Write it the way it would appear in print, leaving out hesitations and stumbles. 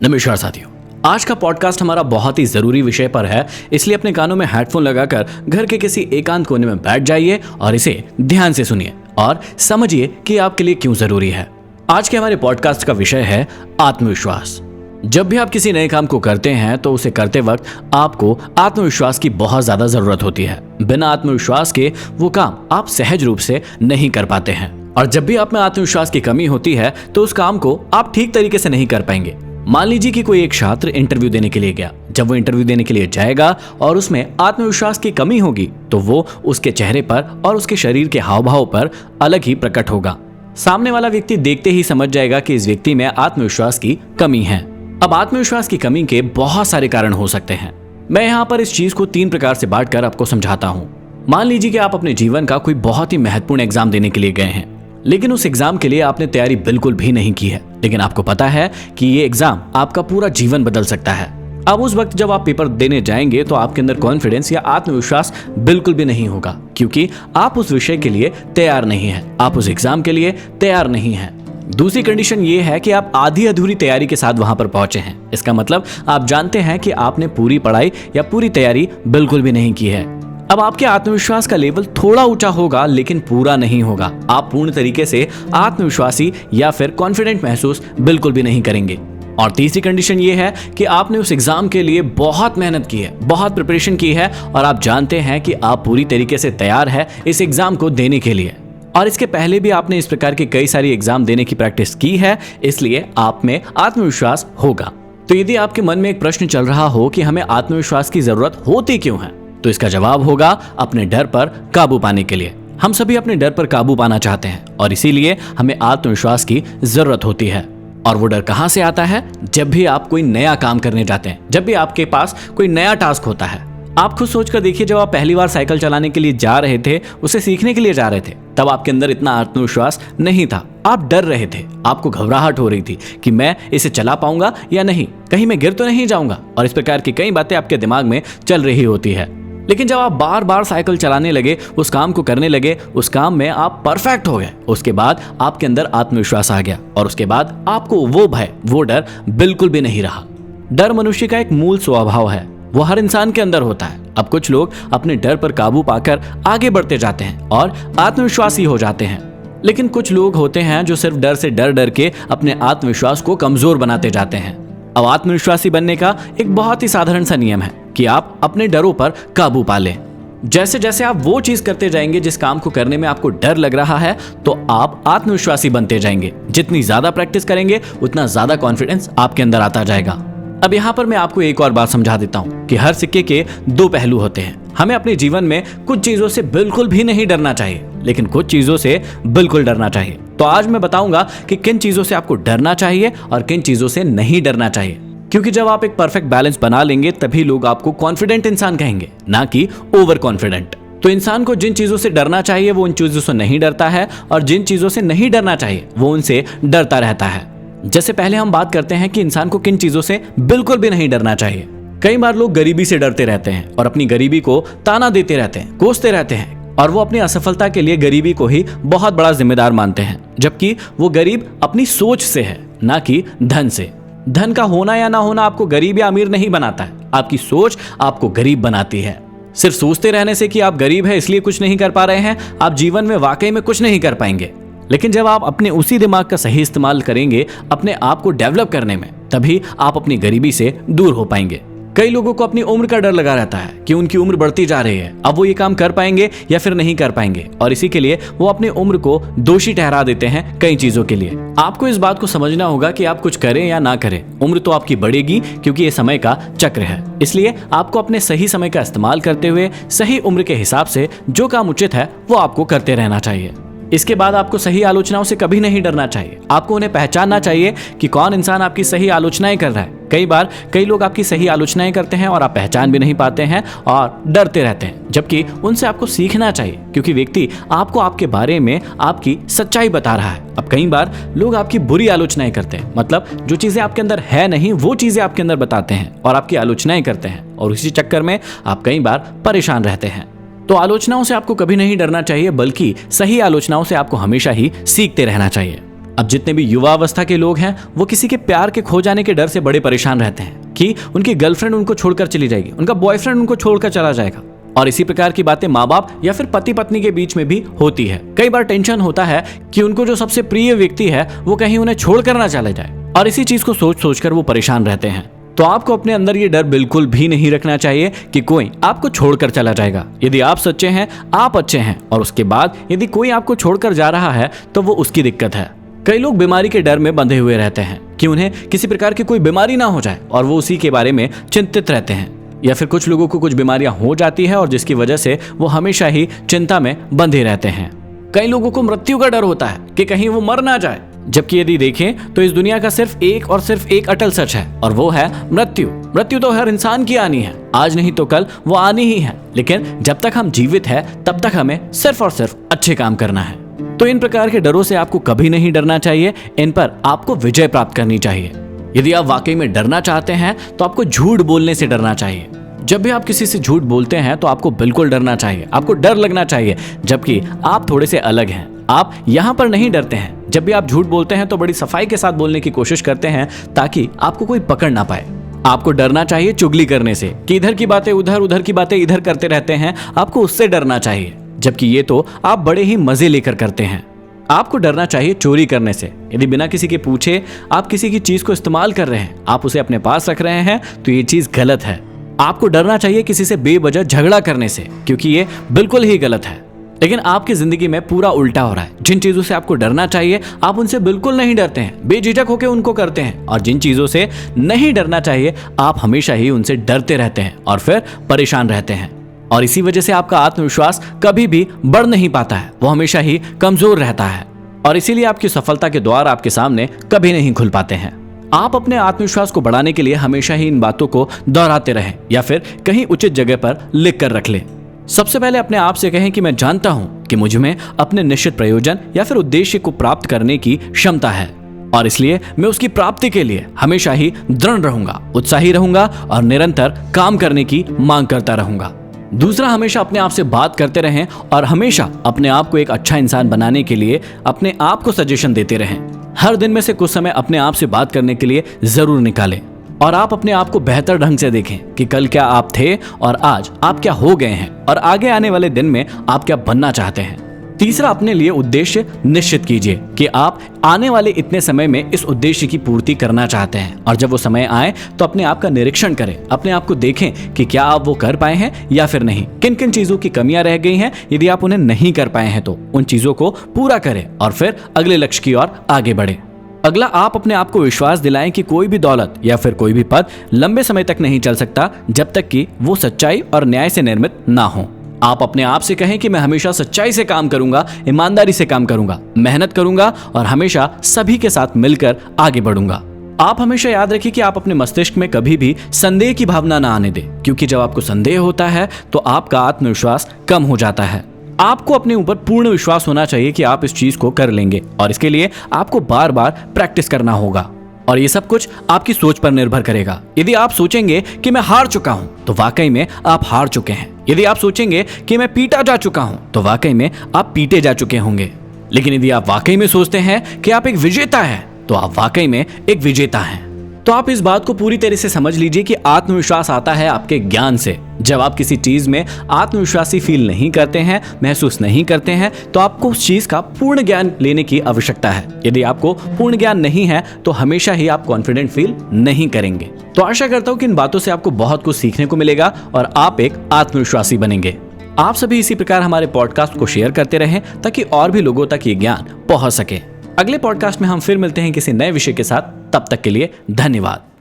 नमस्कार साथियों, आज का पॉडकास्ट हमारा बहुत ही जरूरी विषय पर है, इसलिए अपने कानों में हेडफोन लगाकर घर के किसी एकांत कोने में बैठ जाइए और इसे ध्यान से सुनिए और समझिए कि आपके लिए क्यों जरूरी है। आज के हमारे पॉडकास्ट का विषय है आत्मविश्वास। जब भी आप किसी नए काम को करते हैं तो उसे करते वक्त आपको आत्मविश्वास की बहुत ज्यादा जरूरत होती है। बिना आत्मविश्वास के वो काम आप सहज रूप से नहीं कर पाते हैं, और जब भी आप में आत्मविश्वास की कमी होती है तो उस काम को आप ठीक तरीके से नहीं कर पाएंगे। मान लीजिए कि कोई एक छात्र इंटरव्यू देने के लिए गया। जब वो इंटरव्यू देने के लिए जाएगा और उसमें आत्मविश्वास की कमी होगी तो वो उसके चेहरे पर और उसके शरीर के हाव भाव पर अलग ही प्रकट होगा। सामने वाला व्यक्ति देखते ही समझ जाएगा कि इस व्यक्ति में आत्मविश्वास की कमी है। अब आत्मविश्वास की कमी के बहुत सारे कारण हो सकते हैं। मैं यहाँ पर इस चीज को 3 प्रकार से बांटकर आपको समझाता हूँ। मान लीजिए कि आप अपने जीवन का कोई बहुत ही महत्वपूर्ण एग्जाम देने के लिए गए हैं, लेकिन उस एग्जाम के लिए आपने तैयारी बिल्कुल भी नहीं की है, लेकिन आपको पता है कि ये एग्जाम आपका पूरा जीवन बदल सकता है। अब उस वक्त जब आप पेपर देने जाएंगे तो आपके अंदर कॉन्फिडेंस या आत्मविश्वास बिल्कुल भी नहीं होगा, क्योंकि आप उस विषय के लिए तैयार नहीं हैं, आप उस एग्जाम के लिए तैयार नहीं हैं। दूसरी कंडीशन ये है कि आप आधी अधूरी तैयारी के साथ वहां पर पहुंचे हैं। इसका मतलब आप जानते हैं कि आपने पूरी पढ़ाई या पूरी तैयारी बिल्कुल भी नहीं की है। अब आपके आत्मविश्वास का लेवल थोड़ा ऊंचा होगा, लेकिन पूरा नहीं होगा। आप पूर्ण तरीके से आत्मविश्वासी या फिर कॉन्फिडेंट महसूस बिल्कुल भी नहीं करेंगे। और तीसरी कंडीशन ये है कि आपने उस एग्जाम के लिए बहुत मेहनत की है, बहुत प्रिपरेशन की है, और आप जानते हैं कि आप पूरी तरीके से तैयार है इस एग्जाम को देने के लिए, और इसके पहले भी आपने इस प्रकार के कई सारी एग्जाम देने की प्रैक्टिस की है, इसलिए आप में आत्मविश्वास होगा। तो यदि आपके मन में एक प्रश्न चल रहा हो कि हमें आत्मविश्वास की जरूरत होती क्यों है, तो इसका जवाब होगा अपने डर पर काबू पाने के लिए। हम सभी अपने डर पर काबू पाना चाहते हैं और इसीलिए हमें आत्मविश्वास की जरूरत होती है। और वो डर कहां से आता है? जब भी आप कोई नया काम करने जाते हैं, जब भी आपके पास कोई नया टास्क होता है। आप खुद सोचकर देखिए, जब आप पहली बार साइकिल चलाने के लिए जा रहे थे, उसे सीखने के लिए जा रहे थे, तब आपके अंदर इतना आत्मविश्वास नहीं था। आप डर रहे थे, आपको घबराहट हो रही थी कि मैं इसे चला पाऊंगा या नहीं, कहीं मैं गिर तो नहीं जाऊंगा, और इस प्रकार की कई बातें आपके दिमाग में चल रही होती है। लेकिन जब आप बार बार साइकिल चलाने लगे, उस काम को करने लगे, उस काम में आप परफेक्ट हो गए, उसके बाद आपके अंदर आत्मविश्वास आ गया, और उसके बाद आपको वो भय, वो डर बिल्कुल भी नहीं रहा। डर मनुष्य का एक मूल स्वभाव है, वो हर इंसान के अंदर होता है। अब कुछ लोग अपने डर पर काबू पाकर आगे बढ़ते जाते हैं और आत्मविश्वासी हो जाते हैं, लेकिन कुछ लोग होते हैं जो सिर्फ डर से डर के अपने आत्मविश्वास को कमजोर बनाते जाते हैं। अब आत्मविश्वासी बनने का एक बहुत ही साधारण सा नियम है कि आप अपने डरों पर काबू पा लें। जैसे जैसे आप वो चीज करते जाएंगे जिस काम को करने में आपको डर लग रहा है, तो आप आत्मविश्वासी बनते जाएंगे। जितनी ज्यादा प्रैक्टिस करेंगे उतना ज्यादा कॉन्फिडेंस आपके अंदर आता जाएगा। अब यहाँ पर मैं आपको एक और बात समझा देता हूँ कि हर सिक्के के 2 पहलू होते हैं। हमें अपने जीवन में कुछ चीजों से बिल्कुल भी नहीं डरना चाहिए, लेकिन कुछ चीजों से बिल्कुल डरना चाहिए। तो आज मैं बताऊंगा कि किन चीजों से आपको डरना चाहिए और किन चीजों से नहीं डरना चाहिए, क्योंकि जब आप एक परफेक्ट बैलेंस बना लेंगे तभी लोग आपको कॉन्फिडेंट इंसान कहेंगे, ना कि ओवर कॉन्फिडेंट। तो इंसान को जिन चीजों से डरना चाहिए वो उन चीजों से नहीं डरता है, और जिन चीजों से नहीं डरना चाहिए वो उनसे डरता रहता है। जैसे पहले हम बात करते हैं कि इंसान को किन चीजों से बिल्कुल भी नहीं डरना चाहिए। कई बार लोग गरीबी से डरते रहते हैं और अपनी गरीबी को ताना देते रहते हैं, कोसते रहते हैं, और वो अपनी असफलता के लिए गरीबी को ही बहुत बड़ा जिम्मेदार मानते हैं, जबकि वो गरीब अपनी सोच से है, ना कि धन से। धन का होना या ना होना आपको गरीब या अमीर नहीं बनाता है, आपकी सोच आपको गरीब बनाती है। सिर्फ सोचते रहने से कि आप गरीब है इसलिए कुछ नहीं कर पा रहे हैं, आप जीवन में वाकई में कुछ नहीं कर पाएंगे। लेकिन जब आप अपने उसी दिमाग का सही इस्तेमाल करेंगे अपने आप को डेवलप करने में, तभी आप अपनी गरीबी से दूर हो पाएंगे। कई लोगों को अपनी उम्र का डर लगा रहता है कि उनकी उम्र बढ़ती जा रही है, अब वो ये काम कर पाएंगे या फिर नहीं कर पाएंगे, और इसी के लिए वो अपनी उम्र को दोषी ठहरा देते हैं कई चीजों के लिए। आपको इस बात को समझना होगा कि आप कुछ करें या ना करें, उम्र तो आपकी बढ़ेगी, क्योंकि ये समय का चक्र है। इसलिए आपको अपने सही समय का इस्तेमाल करते हुए सही उम्र के हिसाब से जो काम उचित है वो आपको करते रहना चाहिए। इसके बाद आपको सही आलोचनाओं से कभी नहीं डरना चाहिए। आपको उन्हें पहचानना चाहिए कि कौन इंसान आपकी सही आलोचनाएं कर रहा है। कई बार कई लोग आपकी सही आलोचनाएं करते हैं और आप पहचान भी नहीं पाते हैं और डरते रहते हैं, जबकि उनसे आपको सीखना चाहिए, क्योंकि व्यक्ति आपको आपके बारे में आपकी सच्चाई बता रहा है। अब कई बार लोग आपकी बुरी आलोचनाएं करते हैं, मतलब जो चीजें आपके अंदर है नहीं वो चीजें आपके अंदर बताते हैं और आपकी आलोचनाएं करते हैं, और इसी चक्कर में आप कई बार परेशान रहते हैं। तो आलोचनाओं से आपको कभी नहीं डरना चाहिए, बल्कि सही आलोचनाओं से आपको हमेशा ही सीखते रहना चाहिए। अब जितने भी युवा अवस्था के लोग हैं वो किसी के प्यार के खो जाने के डर से बड़े परेशान रहते हैं कि उनकी गर्लफ्रेंड उनको छोड़कर चली जाएगी, उनका बॉयफ्रेंड उनको छोड़कर चला जाएगा। और इसी प्रकार की बातें माँ बाप या फिर पति पत्नी के बीच में भी होती है। कई बार टेंशन होता है कि उनको जो सबसे प्रिय व्यक्ति है वो कहीं उन्हें छोड़कर ना चला जाए, और इसी चीज को सोच सोचकर वो परेशान रहते हैं। तो आपको अपने अंदर ये डर बिल्कुल भी नहीं रखना चाहिए कि कोई आपको छोड़कर चला जाएगा। यदि आप सच्चे हैं, आप अच्छे हैं, और उसके बाद यदि कोई आपको छोड़कर जा रहा है तो वो उसकी दिक्कत है। कई लोग बीमारी के डर में बंधे हुए रहते हैं कि उन्हें किसी प्रकार की कोई बीमारी ना हो जाए, और वो उसी के बारे में चिंतित रहते हैं। या फिर कुछ लोगों को कुछ बीमारियां हो जाती है और जिसकी वजह से वो हमेशा ही चिंता में बंधे रहते हैं। कई लोगों को मृत्यु का डर होता है कि कहीं वो मर ना जाए, जबकि यदि देखें तो इस दुनिया का सिर्फ एक अटल सच है, और वो है मृत्यु। मृत्यु तो हर इंसान की आनी है, आज नहीं तो कल वो आनी ही है। लेकिन जब तक हम जीवित हैं तब तक हमें सिर्फ और सिर्फ अच्छे काम करना है। तो इन प्रकार के डरों से आपको कभी नहीं डरना चाहिए, इन पर आपको विजय प्राप्त करनी चाहिए। यदि आप वाकई में डरना चाहते हैं तो आपको झूठ बोलने से डरना चाहिए। जब भी आप किसी से झूठ बोलते हैं तो आपको बिल्कुल डरना चाहिए, आपको डर लगना चाहिए, जबकि आप थोड़े से अलग हैं। आप यहाँ पर नहीं डरते हैं। जब भी आप झूठ बोलते हैं तो बड़ी सफाई के साथ बोलने की कोशिश करते हैं ताकि आपको कोई पकड़ ना पाए। आपको डरना चाहिए चुगली करने से, कि इधर की बातें उधर, उधर की बातें इधर करते रहते हैं, आपको उससे डरना चाहिए, जबकि ये तो आप बड़े ही मजे लेकर करते हैं। आपको डरना चाहिए चोरी करने से। यदि बिना किसी के पूछे आप किसी की चीज को इस्तेमाल कर रहे हैं, आप उसे अपने पास रख रहे हैं, तो ये चीज गलत है। आपको डरना चाहिए किसी से बेवजह झगड़ा करने से, क्योंकि ये बिल्कुल ही गलत है। लेकिन आपकी जिंदगी में पूरा उल्टा हो रहा है। जिन चीजों से आपको डरना चाहिए आप उनसे बिल्कुल नहीं डरते हैं, बेझिझक होकर उनको करते हैं, और जिन चीजों से नहीं डरना चाहिए आप हमेशा ही उनसे डरते रहते हैं और फिर परेशान रहते हैं। और इसी वजह से आपका आत्मविश्वास कभी भी बढ़ नहीं पाता है, वो हमेशा ही कमजोर रहता है, और इसीलिए आपकी सफलता के द्वार आपके सामने कभी नहीं खुल पाते हैं। आप अपने आत्मविश्वास को बढ़ाने के लिए हमेशा ही इन बातों को दोहराते रहें या फिर कहीं उचित जगह पर लिख कर रख लें। सबसे पहले अपने आप से कहें कि मैं जानता हूं कि मुझ में अपने निश्चित प्रयोजन या फिर उद्देश्य को प्राप्त करने की क्षमता है, और इसलिए मैं उसकी प्राप्ति के लिए हमेशा ही दृढ़ रहूंगा, उत्साही रहूंगा और निरंतर काम करने की मांग करता रहूंगा। दूसरा, हमेशा अपने आप से बात करते रहें और हमेशा अपने आप को एक अच्छा इंसान बनाने के लिए अपने आप को सजेशन देते रहें। हर दिन में से कुछ समय अपने आप से बात करने के लिए जरूर निकालें, और आप अपने आप को बेहतर ढंग से देखें कि कल क्या आप थे और आज आप क्या हो गए हैं, और आगे आने वाले दिन में आप क्या बनना चाहते हैं। तीसरा, अपने लिए उद्देश्य निश्चित कीजिए कि आप आने वाले इतने समय में इस उद्देश्य की पूर्ति करना चाहते हैं, और जब वो समय आए तो अपने आप का निरीक्षण करें, अपने आप को देखें कि क्या आप वो कर पाए हैं या फिर नहीं, किन किन चीजों की कमियां रह गई हैं। यदि आप उन्हें नहीं कर पाए हैं तो उन चीजों को पूरा करें और फिर अगले लक्ष्य की ओर आगे बढ़े। अगला, आप अपने आप को विश्वास दिलाएं कि कोई भी दौलत या फिर कोई भी पद लंबे समय तक नहीं चल सकता जब तक कि वो सच्चाई और न्याय से निर्मित ना हो। आप अपने आप से कहें कि मैं हमेशा सच्चाई से काम करूंगा, ईमानदारी से काम करूंगा, मेहनत करूंगा और हमेशा सभी के साथ मिलकर आगे बढ़ूंगा। आप हमेशा याद रखिए कि आप अपने मस्तिष्क में कभी भी संदेह की भावना ना आने दें, क्योंकि जब आपको संदेह होता है तो आपका आत्मविश्वास कम हो जाता है। आपको अपने ऊपर पूर्ण विश्वास होना चाहिए कि आप इस चीज को कर लेंगे, और इसके लिए आपको बार बार प्रैक्टिस करना होगा, और ये सब कुछ आपकी सोच पर निर्भर करेगा। यदि आप सोचेंगे कि मैं हार चुका हूं तो वाकई में आप हार चुके हैं। यदि आप सोचेंगे कि मैं पीटा जा चुका हूं तो वाकई में आप पीटे जा चुके होंगे। लेकिन यदि आप वाकई में सोचते हैं कि आप एक विजेता हैं तो आप वाकई में एक विजेता हैं। तो आप इस बात को पूरी तरह से समझ लीजिए कि आत्मविश्वास आता है आपके ज्ञान से। जब आप किसी चीज में आत्मविश्वासी फील नहीं करते हैं, महसूस नहीं करते हैं, तो आपको उस चीज का पूर्ण ज्ञान लेने की आवश्यकता है। यदि आपको पूर्ण ज्ञान नहीं है तो हमेशा ही आप कॉन्फिडेंट फील नहीं करेंगे। तो आशा करता हूं कि इन बातों से आपको बहुत कुछ सीखने को मिलेगा और आप एक आत्मविश्वासी बनेंगे। आप सभी इसी प्रकार हमारे पॉडकास्ट को शेयर करते रहें ताकि और भी लोगों तक ये ज्ञान पहुंच सके। अगले पॉडकास्ट में हम फिर मिलते हैं किसी नए विषय के साथ। तब तक के लिए धन्यवाद।